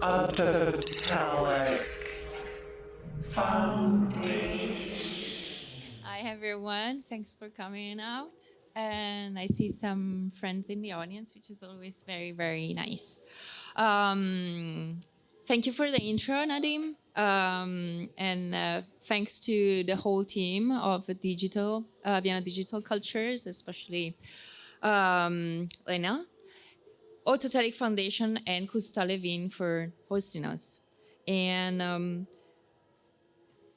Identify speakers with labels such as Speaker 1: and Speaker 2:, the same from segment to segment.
Speaker 1: Autotelic Foundation.
Speaker 2: Hi everyone, thanks for coming out. And I see some friends in the audience, which is always very, very nice. Thank you for the intro, Nadim. And thanks to the whole team of Vienna Digital Cultures, especially Lena, Autotelic Foundation, and Kusta Levin for hosting us. And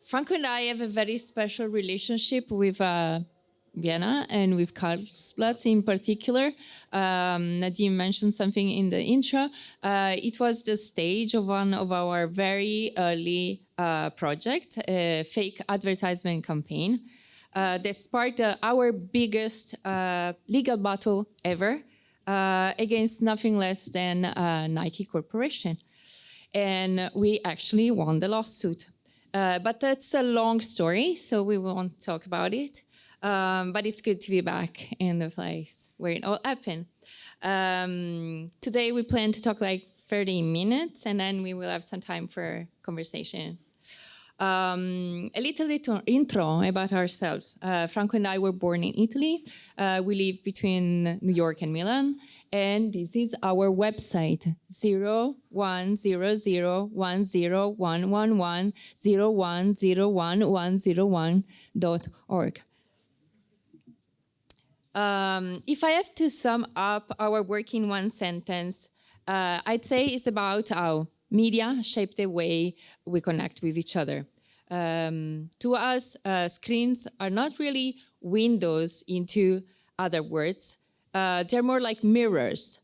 Speaker 2: Franco and I have a very special relationship with Vienna and with Karlsplatz in particular. Nadim mentioned something in the intro. It was the stage of one of our very early project, a fake advertisement campaign that sparked our biggest legal battle ever against nothing less than Nike Corporation. And we actually won the lawsuit. But that's a long story, so we won't talk about it. But it's good to be back in the place where it all happened. Today we plan to talk like 30 minutes, and then we will have some time for conversation. A little intro about ourselves. Franco and I were born in Italy. We live between New York and Milan. And this is our website, 010101110101.org. If I have to sum up our work in one sentence, I'd say it's about how media shape the way we connect with each other. To us, screens are not really windows into other worlds. They're more like mirrors,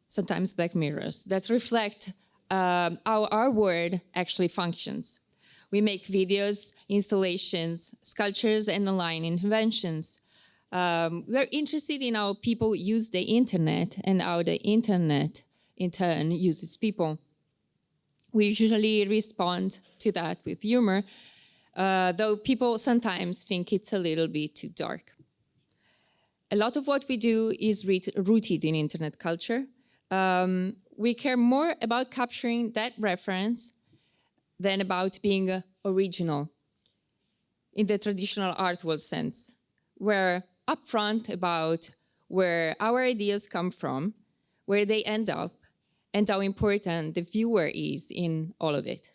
Speaker 2: sometimes black mirrors, that reflect how our world actually functions. We make videos, installations, sculptures, and online interventions. We're interested in how people use the internet and how the internet, in turn, uses people. We usually respond to that with humor, though people sometimes think it's a little bit too dark. A lot of what we do is rooted in internet culture. We care more about capturing that reference than about being original in the traditional art world sense. We're upfront about where our ideas come from, where they end up, and how important the viewer is in all of it.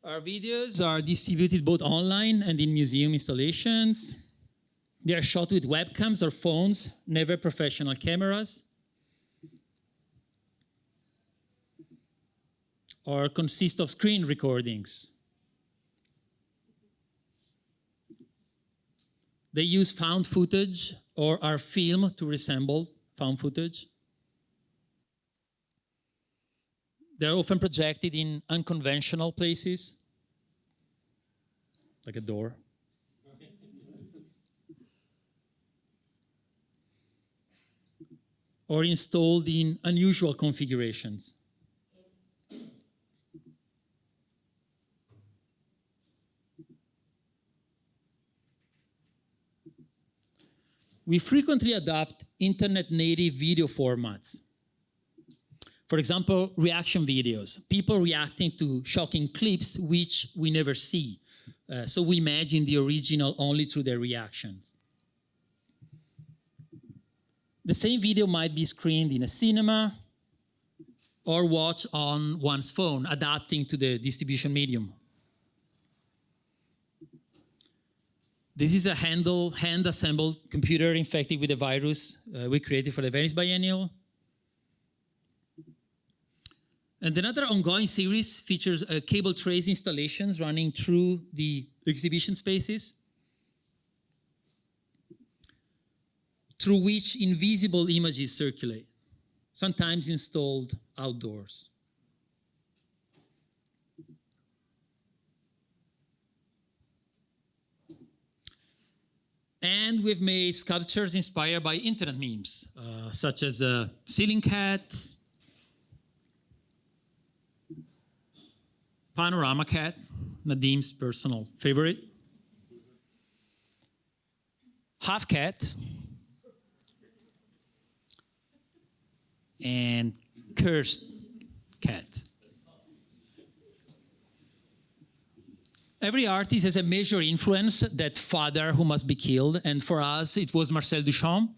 Speaker 3: Our videos are distributed both online and in museum installations. They are shot with webcams or phones, never professional cameras, or consist of screen recordings. They use found footage or are filmed to resemble found footage. They're often projected in unconventional places, like a door. Or installed in unusual configurations. We frequently adopt internet-native video formats. For example, reaction videos, people reacting to shocking clips which we never see. So we imagine the original only through their reactions. The same video might be screened in a cinema or watched on one's phone, adapting to the distribution medium. This is a hand-assembled computer infected with a virus we created for the Venice Biennial. And another ongoing series features cable trace installations running through the exhibition spaces, through which invisible images circulate, sometimes installed outdoors. And we've made sculptures inspired by internet memes, such as a ceiling cat, Panorama Cat, Nadim's personal favorite, half cat, and cursed cat. Every artist has a major influence, that father who must be killed, and for us it was Marcel Duchamp.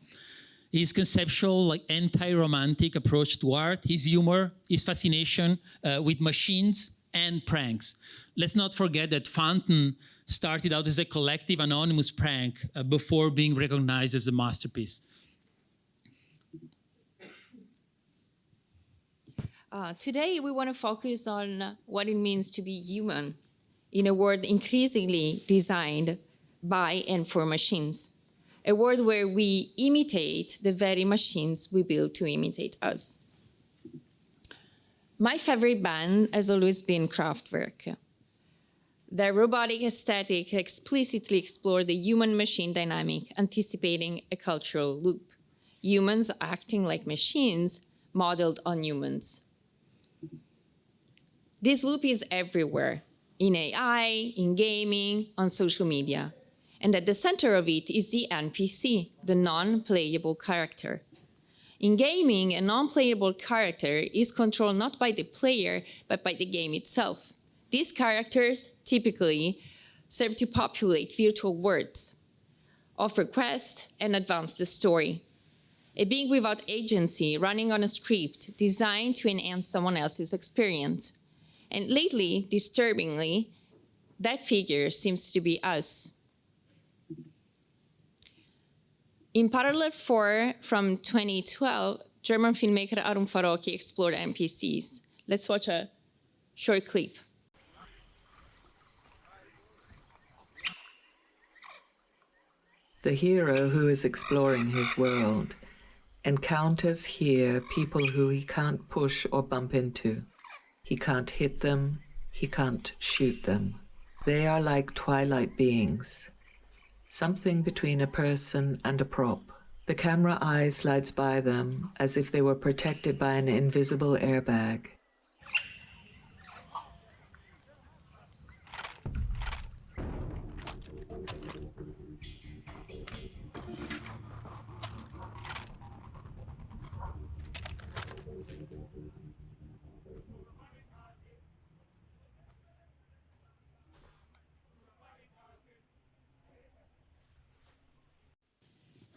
Speaker 3: His conceptual, like anti-romantic approach to art, his humor, his fascination with machines and pranks. Let's not forget that Fountain started out as a collective anonymous prank before being recognized as a masterpiece.
Speaker 2: Today we want to focus on what it means to be human in a world increasingly designed by and for machines. A world where we imitate the very machines we build to imitate us. My favorite band has always been Kraftwerk. Their robotic aesthetic explicitly explored the human-machine dynamic, anticipating a cultural loop. Humans acting like machines modeled on humans. This loop is everywhere, in AI, in gaming, on social media. And at the center of it is the NPC, the non-playable character. In gaming, a non-playable character is controlled not by the player, but by the game itself. These characters typically serve to populate virtual worlds, offer quests, and advance the story. A being without agency, running on a script designed to enhance someone else's experience. And lately, disturbingly, that figure seems to be us. In Parallel 4 from 2012, German filmmaker Arun Farocki explored NPCs. Let's watch a short clip.
Speaker 1: The hero who is exploring his world encounters here people who he can't push or bump into. He can't hit them, he can't shoot them. They are like twilight beings. Something between a person and a prop. The camera eye slides by them as if they were protected by an invisible airbag.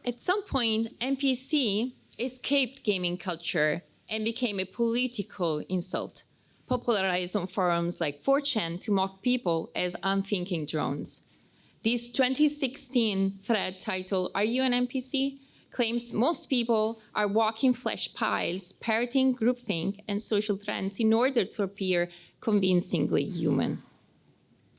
Speaker 2: At some point, NPC escaped gaming culture and became a political insult, popularized on forums like 4chan to mock people as unthinking drones. This 2016 thread titled, "Are you an NPC?" claims most people are walking flesh piles, parroting groupthink and social trends in order to appear convincingly human.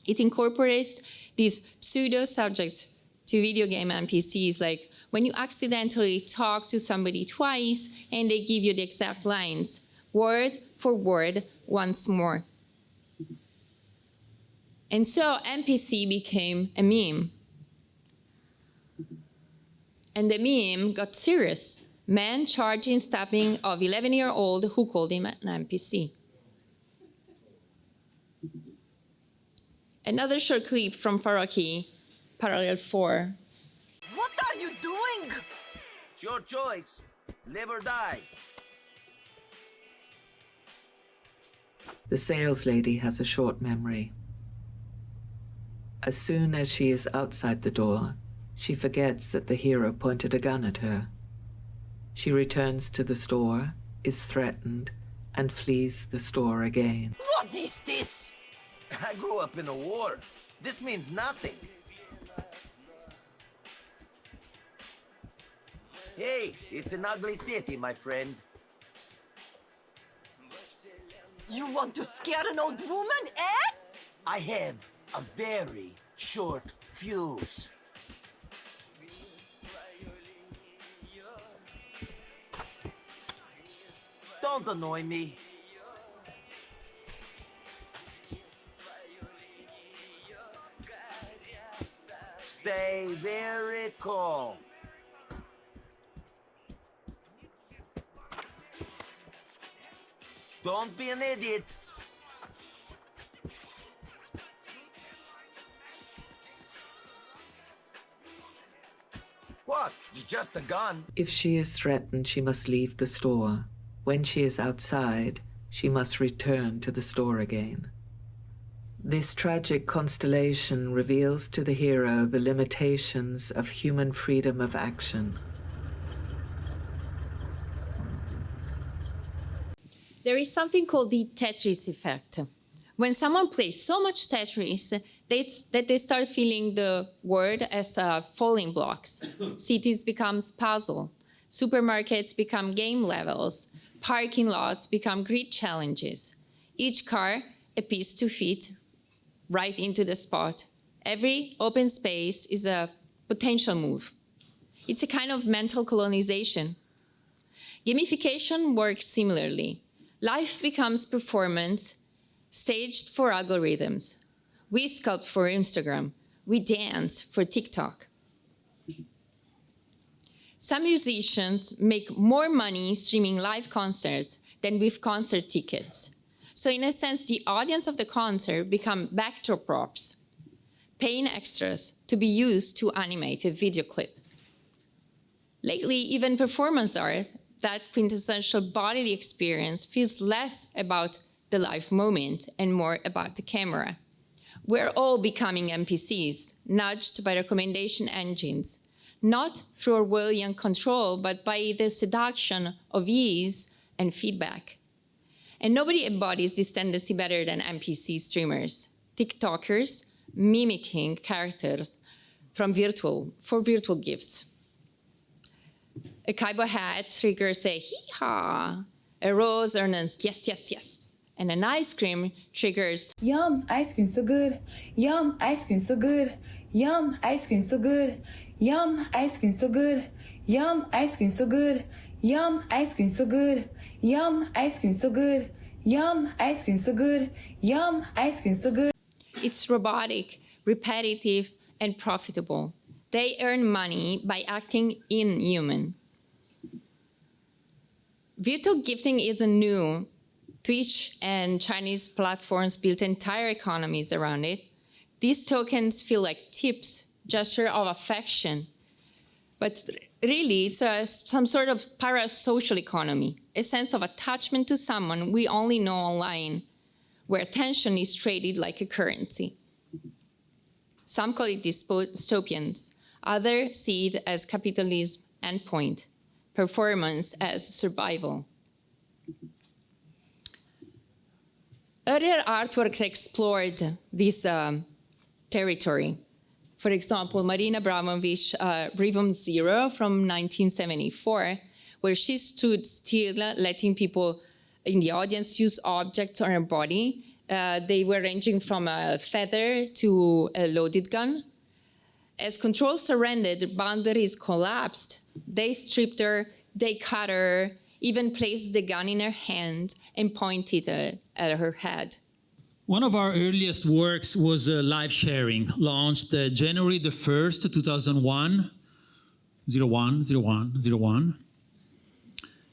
Speaker 2: It incorporates these pseudo-subjects to video game NPCs, like when you accidentally talk to somebody twice and they give you the exact lines, word for word, once more. And so NPC became a meme. And the meme got serious. Man charged in stabbing of 11-year-old who called him an NPC. Another short clip from Farocki, Parallel 4.
Speaker 4: What are you doing?
Speaker 5: It's your choice. Live or die.
Speaker 1: The sales lady has a short memory. As soon as she is outside the door, she forgets that the hero pointed a gun at her. She returns to the store, is threatened, and flees the store again.
Speaker 4: What is this?
Speaker 5: I grew up in a war. This means nothing. Hey, it's an ugly city, my friend.
Speaker 4: You want to scare an old woman, eh?
Speaker 5: I have a very short fuse. Don't annoy me. Stay very calm. Don't be an idiot. What? It's just a gun.
Speaker 1: If she is threatened, she must leave the store. When she is outside, she must return to the store again. This tragic constellation reveals to the hero the limitations of human freedom of action.
Speaker 2: There is something called the Tetris effect. When someone plays so much Tetris that they start feeling the world as falling blocks. Cities become puzzle. Supermarkets become game levels. Parking lots become grid challenges. Each car a piece to fit right into the spot. Every open space is a potential move. It's a kind of mental colonization. Gamification works similarly. Life becomes performance, staged for algorithms. We sculpt for Instagram. We dance for TikTok. Some musicians make more money streaming live concerts than with concert tickets. So in a sense, the audience of the concert become backdrop props, paying extras to be used to animate a video clip. Lately, even performance art, that quintessential bodily experience, feels less about the live moment and more about the camera. We're all becoming NPCs, nudged by recommendation engines, not through Orwellian control, but by the seduction of ease and feedback. And nobody embodies this tendency better than NPC streamers, TikTokers mimicking characters for virtual gifts. A cowboy hat triggers a hee-haw, a rose earns yes, yes, yes, and an ice cream triggers
Speaker 6: yum, ice cream so good, yum, ice cream so good, yum, ice cream so good, yum, ice cream so good, yum, ice cream so good, yum, ice cream so good, yum, ice cream so good, yum, ice cream so good, yum, ice cream so good.
Speaker 2: It's robotic, repetitive, and profitable. They earn money by acting inhuman. Virtual gifting isn't new. Twitch and Chinese platforms built entire economies around it. These tokens feel like tips, gesture of affection. But really, it's some sort of parasocial economy, a sense of attachment to someone we only know online, where attention is traded like a currency. Some call it dystopians. Others see it as capitalism endpoint, performance as survival. Earlier artwork explored this territory. For example, Marina Abramovich's Rhythm Zero from 1974, where she stood still, letting people in the audience use objects on her body. They were ranging from a feather to a loaded gun. As control surrendered, boundaries collapsed. They stripped her, they cut her, even placed the gun in her hand and pointed at her head.
Speaker 3: One of our earliest works was live sharing, launched January the 1st, 2001, 01.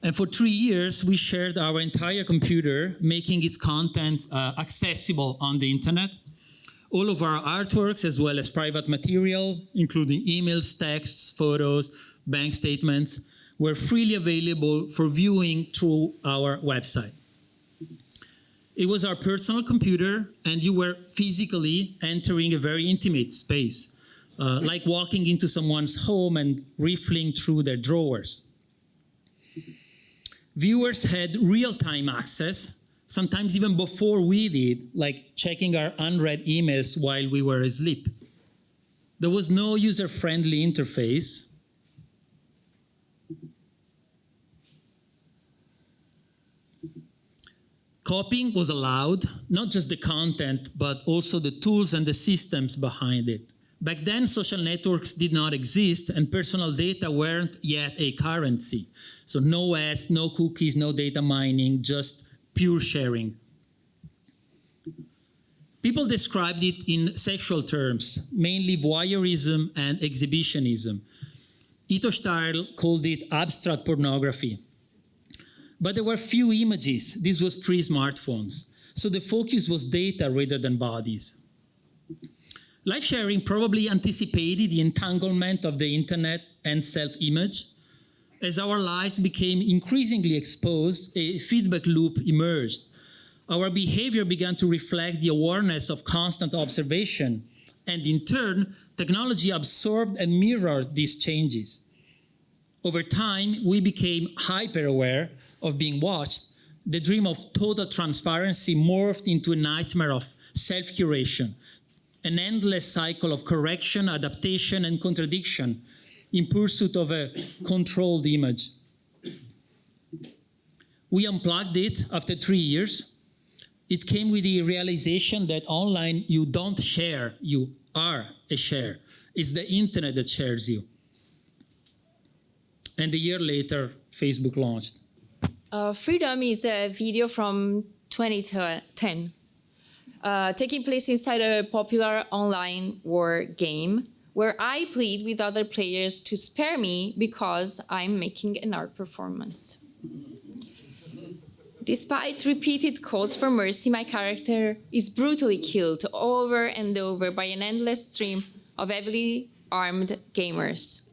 Speaker 3: And for 3 years, we shared our entire computer, making its contents accessible on the internet. All of our artworks, as well as private material, including emails, texts, photos, bank statements, were freely available for viewing through our website. It was our personal computer, and you were physically entering a very intimate space, like walking into someone's home and riffling through their drawers. Viewers had real-time access, sometimes even before we did, like checking our unread emails while we were asleep. There was no user-friendly interface. Copying was allowed, not just the content, but also the tools and the systems behind it. Back then, social networks did not exist, and personal data weren't yet a currency. So no ads, no cookies, no data mining, just pure sharing. People described it in sexual terms, mainly voyeurism and exhibitionism. Ito Style called it abstract pornography. But there were few images. This was pre-smartphones. So the focus was data rather than bodies. Live sharing probably anticipated the entanglement of the internet and self-image. As our lives became increasingly exposed, a feedback loop emerged. Our behavior began to reflect the awareness of constant observation, and in turn, technology absorbed and mirrored these changes. Over time, we became hyper-aware of being watched. The dream of total transparency morphed into a nightmare of self-curation, an endless cycle of correction, adaptation, and contradiction in pursuit of a controlled image. We unplugged it after 3 years. It came with the realization that online you don't share, you are a share. It's the internet that shares you. And a year later, Facebook launched.
Speaker 2: Freedom is a video from 2010, taking place inside a popular online war game where I plead with other players to spare me because I'm making an art performance. Despite repeated calls for mercy, my character is brutally killed over and over by an endless stream of heavily armed gamers.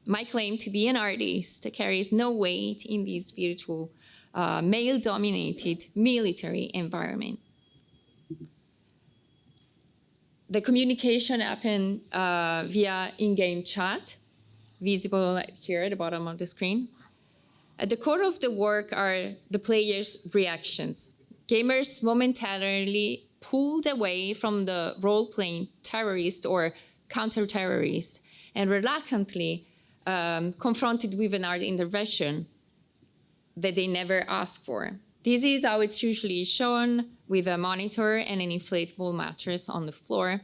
Speaker 2: My claim to be an artist carries no weight in this virtual, male-dominated military environment. The communication happened via in-game chat, visible here at the bottom of the screen. At the core of the work are the players' reactions. Gamers momentarily pulled away from the role-playing terrorist or counter-terrorist and reluctantly confronted with an art intervention that they never asked for. This is how it's usually shown, with a monitor and an inflatable mattress on the floor,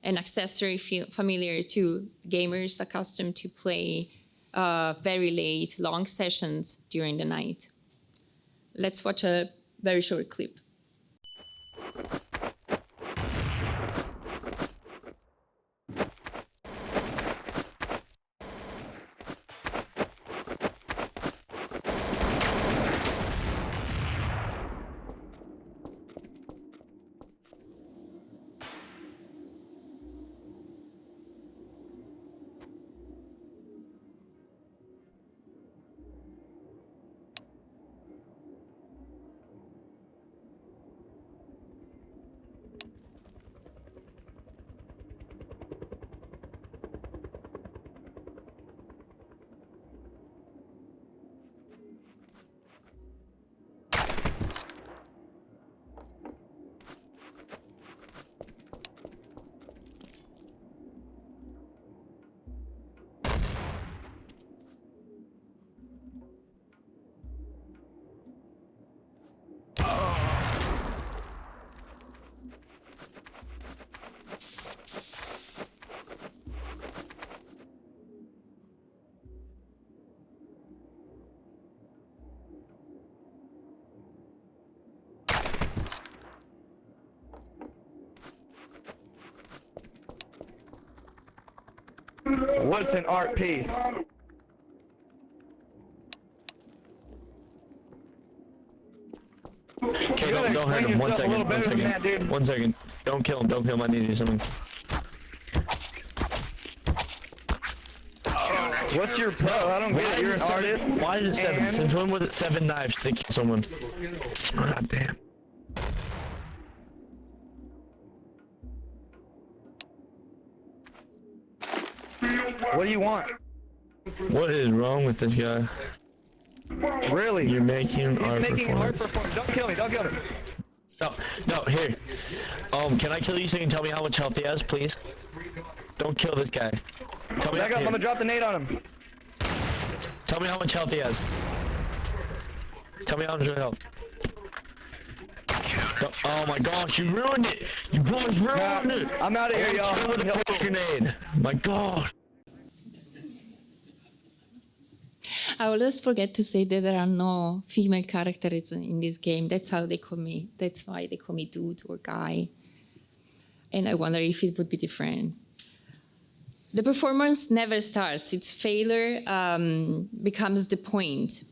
Speaker 2: an accessory familiar to gamers accustomed to play very late, long sessions during the night. Let's watch a very short clip.
Speaker 7: What's an art piece?
Speaker 8: Okay, don't hurt him. 1 second. 1 second.
Speaker 7: That,
Speaker 8: 1 second. Don't kill him. Don't kill him. I need to do something.
Speaker 7: What's your pro? I don't get it. You're an artist.
Speaker 8: Why is it 7?
Speaker 7: And
Speaker 8: Since when was it 7 knives to kill someone? God damn.
Speaker 7: what do you want?
Speaker 8: What is wrong with this guy?
Speaker 7: Really?
Speaker 8: You're making
Speaker 7: He's
Speaker 8: art
Speaker 7: making art
Speaker 8: performance.
Speaker 7: performance. Don't kill me. Don't kill me.
Speaker 8: No, here. Can I kill you so you can tell me how much health he has, please? Don't kill this guy. Tell me.
Speaker 7: Back up. I'm
Speaker 8: here.
Speaker 7: gonna drop the nade on him.
Speaker 8: Tell me how much health he has. Tell me how much health. Oh my gosh, you ruined it! You boys ruined it!
Speaker 7: I'm out of here, y'all.
Speaker 8: Kill with a pistol grenade. My god.
Speaker 2: I always forget to say that there are no female characters in this game. That's how they call me. That's why they call me dude or guy. And I wonder if it would be different. The performance never starts. Its failure becomes the point.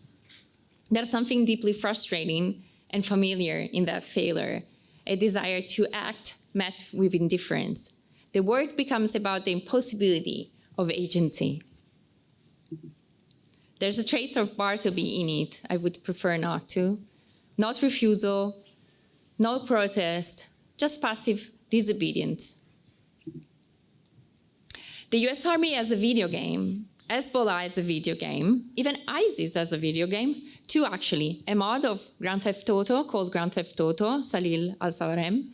Speaker 2: There's something deeply frustrating and familiar in that failure, a desire to act met with indifference. The work becomes about the impossibility of agency. There's a trace of Bartleby in it. I would prefer not to. Not refusal, no protest, just passive disobedience. The US Army as a video game, Hezbollah as a video game, even ISIS as a video game, two actually, a mod of Grand Theft Auto called Grand Theft Auto, Salil al-Sawarem,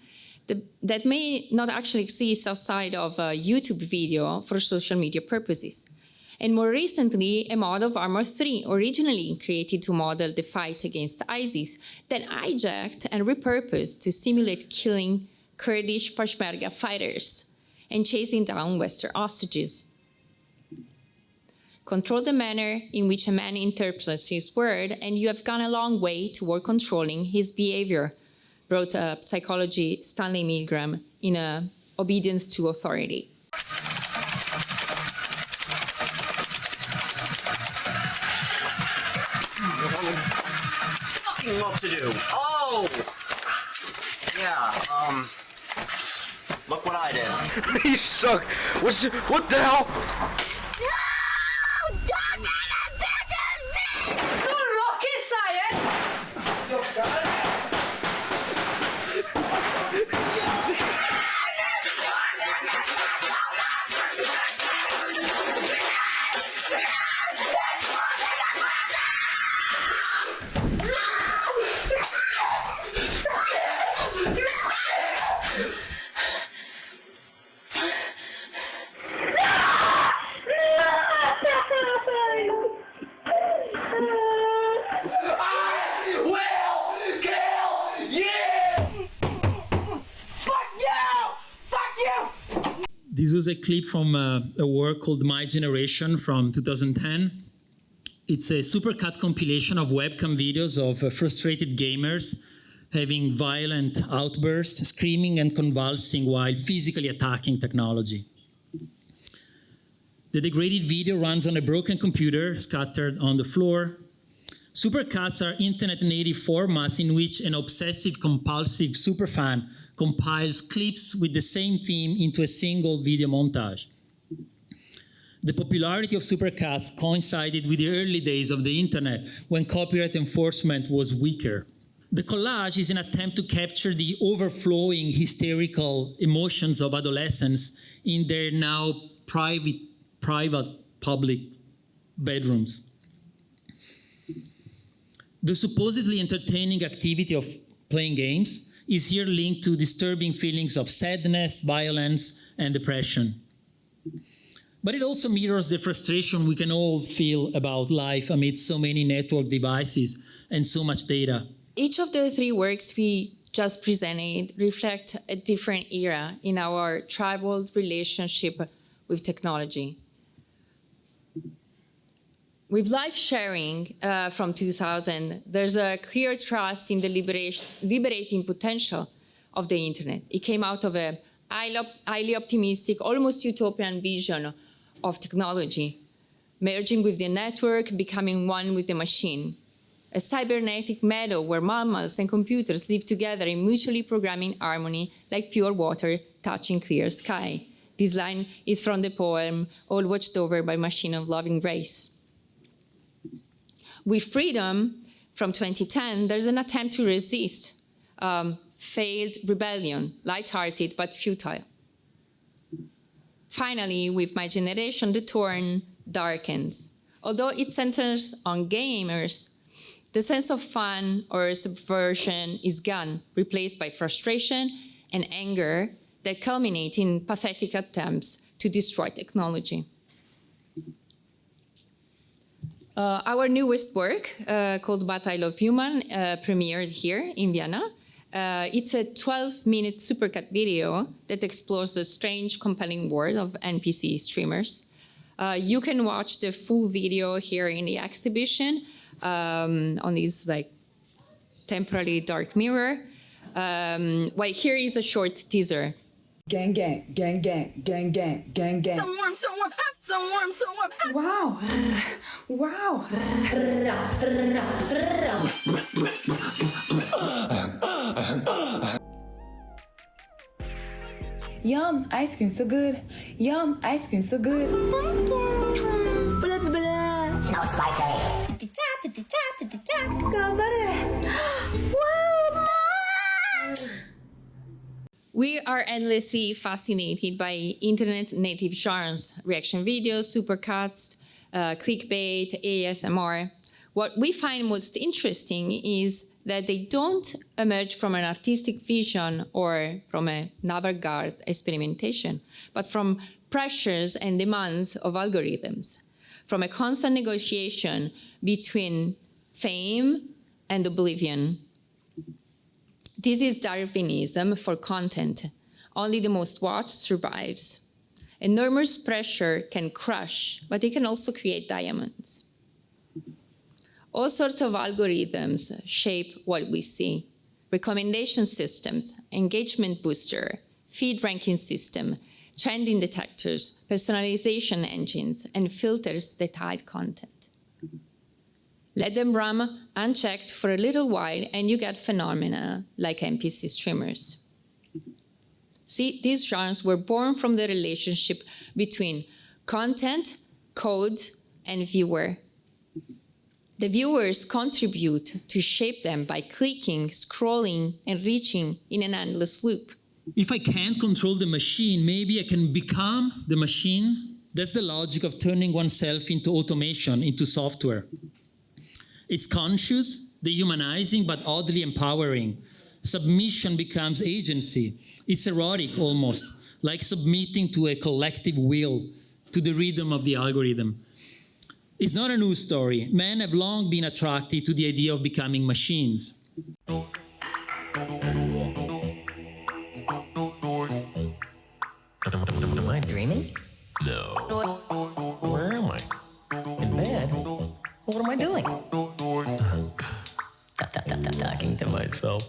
Speaker 2: that may not actually exist outside of a YouTube video for social media purposes. And more recently, a mod of Armor 3, originally created to model the fight against ISIS, then hijacked and repurposed to simulate killing Kurdish Peshmerga fighters and chasing down Western hostages. Control the manner in which a man interprets his word, and you have gone a long way toward controlling his behavior, wrote psychology Stanley Milgram in Obedience to Authority.
Speaker 9: Fucking what to do. Oh! Yeah, look what I did.
Speaker 7: You suck. What the hell?
Speaker 4: No! Don't make it bigger than me!
Speaker 2: No rocket science!
Speaker 3: This was a clip from a work called My Generation from 2010. It's a supercut compilation of webcam videos of frustrated gamers having violent outbursts, screaming and convulsing while physically attacking technology. The degraded video runs on a broken computer scattered on the floor. Supercuts are internet-native formats in which an obsessive-compulsive superfan compiles clips with the same theme into a single video montage. The popularity of supercuts coincided with the early days of the internet, when copyright enforcement was weaker. The collage is an attempt to capture the overflowing hysterical emotions of adolescents in their now private public bedrooms. The supposedly entertaining activity of playing games is here linked to disturbing feelings of sadness, violence, and depression. But it also mirrors the frustration we can all feel about life amid so many network devices and so much data.
Speaker 2: Each of the three works we just presented reflect a different era in our tribal relationship with technology. With life sharing from 2000, there's a clear trust in the liberating potential of the internet. It came out of a highly optimistic, almost utopian vision of technology, merging with the network, becoming one with the machine. A cybernetic meadow where mammals and computers live together in mutually programming harmony like pure water touching clear sky. This line is from the poem All Watched Over by Machine of Loving Grace. With freedom, from 2010, there's an attempt to resist failed rebellion, lighthearted but futile. Finally, with My Generation, the tone darkens. Although it centers on gamers, the sense of fun or subversion is gone, replaced by frustration and anger that culminate in pathetic attempts to destroy technology. Our newest work, called But I Love Human, premiered here in Vienna. It's a 12-minute supercut video that explores the strange, compelling world of NPC streamers. You can watch the full video here in the exhibition on this temporarily dark mirror. Well, here is a short teaser.
Speaker 6: Gang, gang, gang, gang, gang, gang, gang, gang.
Speaker 4: Someone.
Speaker 6: Wow. Wow. Yum, ice cream so good. Yum, ice cream so good.
Speaker 4: No,
Speaker 2: We are endlessly fascinated by internet native genres, reaction videos, supercuts, clickbait, ASMR. What we find most interesting is that they don't emerge from an artistic vision or from an avant-garde experimentation, but from pressures and demands of algorithms, from a constant negotiation between fame and oblivion. This is Darwinism for content. Only the most watched survives. Enormous pressure can crush, but it can also create diamonds. All sorts of algorithms shape what we see. Recommendation systems, engagement booster, feed ranking system, trending detectors, personalization engines, and filters that hide content. Let them run unchecked for a little while and you get phenomena like NPC streamers. See, these genres were born from the relationship between content, code, and viewer. The viewers contribute to shape them by clicking, scrolling, and reaching in an endless loop.
Speaker 3: If I can't control the machine, maybe I can become the machine. That's the logic of turning oneself into automation, into software. It's conscious, dehumanizing, but oddly empowering. Submission becomes agency. It's erotic almost, like submitting to a collective will, to the rhythm of the algorithm. It's not a new story. Men have long been attracted to the idea of becoming machines.
Speaker 10: Am I dreaming? No. Where am I? In bed? What am I doing? Talking to myself.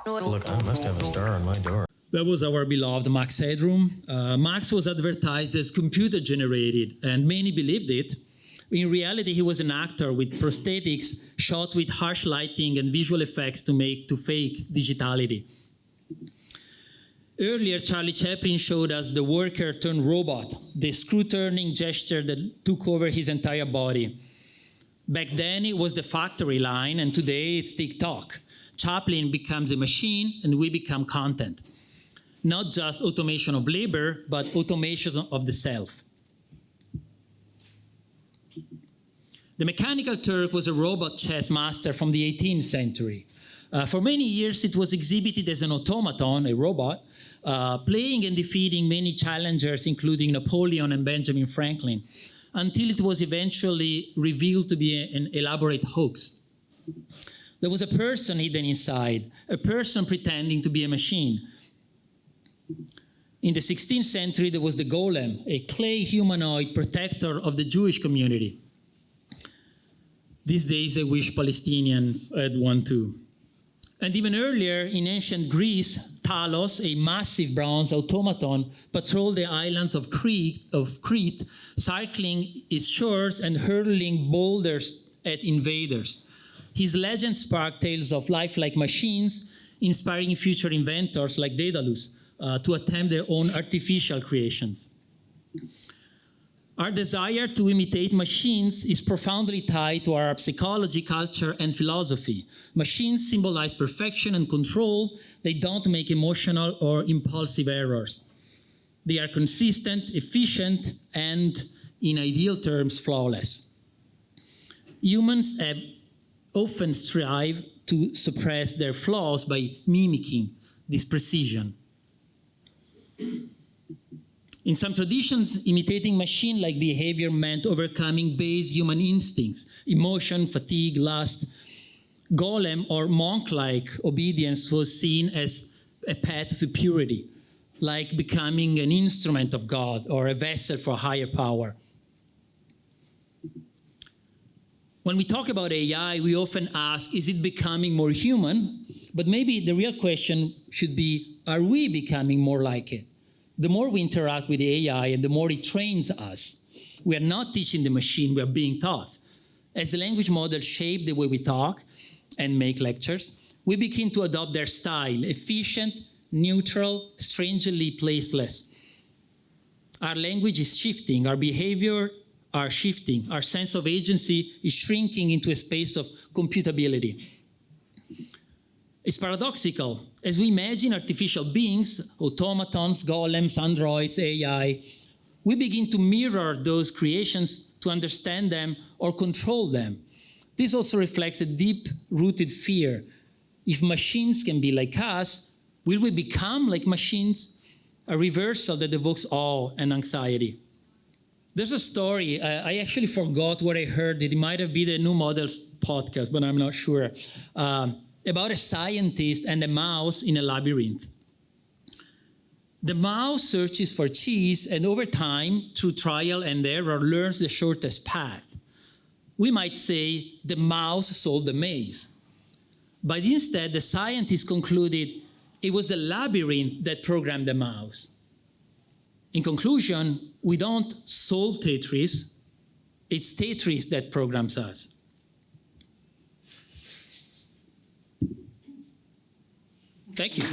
Speaker 10: Look, I must have a star on my door.
Speaker 3: That was our beloved Max Headroom. Max was advertised as computer-generated, and many believed it. In reality, he was an actor with prosthetics shot with harsh lighting and visual effects to fake digitality. Earlier, Charlie Chaplin showed us the worker turned robot, the screw-turning gesture that took over his entire body. Back then, it was the factory line, and today it's TikTok. Chaplin becomes a machine, and we become content. Not just automation of labor, but automation of the self. The Mechanical Turk was a robot chess master from the 18th century. For many years, it was exhibited as an automaton, a robot, playing and defeating many challengers, including Napoleon and Benjamin Franklin, until it was eventually revealed to be an elaborate hoax. There was a person hidden inside, a person pretending to be a machine. In the 16th century, there was the golem, a clay humanoid protector of the Jewish community. These days, I wish Palestinians had one too. And even earlier, in ancient Greece, Talos, a massive bronze automaton, patrolled the islands of Crete, cycling its shores and hurling boulders at invaders. His legend sparked tales of lifelike machines, inspiring future inventors like Daedalus to attempt their own artificial creations. Our desire to imitate machines is profoundly tied to our psychology, culture, and philosophy. Machines symbolize perfection and control. They don't make emotional or impulsive errors. They are consistent, efficient, and, in ideal terms, flawless. Humans have often strive to suppress their flaws by mimicking this precision. In some traditions, imitating machine-like behavior meant overcoming base human instincts, emotion, fatigue, lust. Golem or monk-like obedience was seen as a path to purity, like becoming an instrument of God or a vessel for higher power. When we talk about AI, we often ask, is it becoming more human? But maybe the real question should be, are we becoming more like it? The more we interact with the AI and the more it trains us, we are not teaching the machine, we are being taught. As the language models shape the way we talk and make lectures, we begin to adopt their style, efficient, neutral, strangely placeless. Our language is shifting, our behavior are shifting. Our sense of agency is shrinking into a space of computability. It's paradoxical. As we imagine artificial beings, automatons, golems, androids, AI, we begin to mirror those creations to understand them or control them. This also reflects a deep-rooted fear. If machines can be like us, will we become like machines? A reversal that evokes awe and anxiety. There's a story, I actually forgot where I heard it. It might have been the New Models podcast, but I'm not sure. About a scientist and a mouse in a labyrinth. The mouse searches for cheese and over time, through trial and error, learns the shortest path. We might say the mouse solved the maze. But instead, the scientist concluded it was the labyrinth that programmed the mouse. In conclusion, we don't solve Tetris, it's Tetris that programs us. Thank you.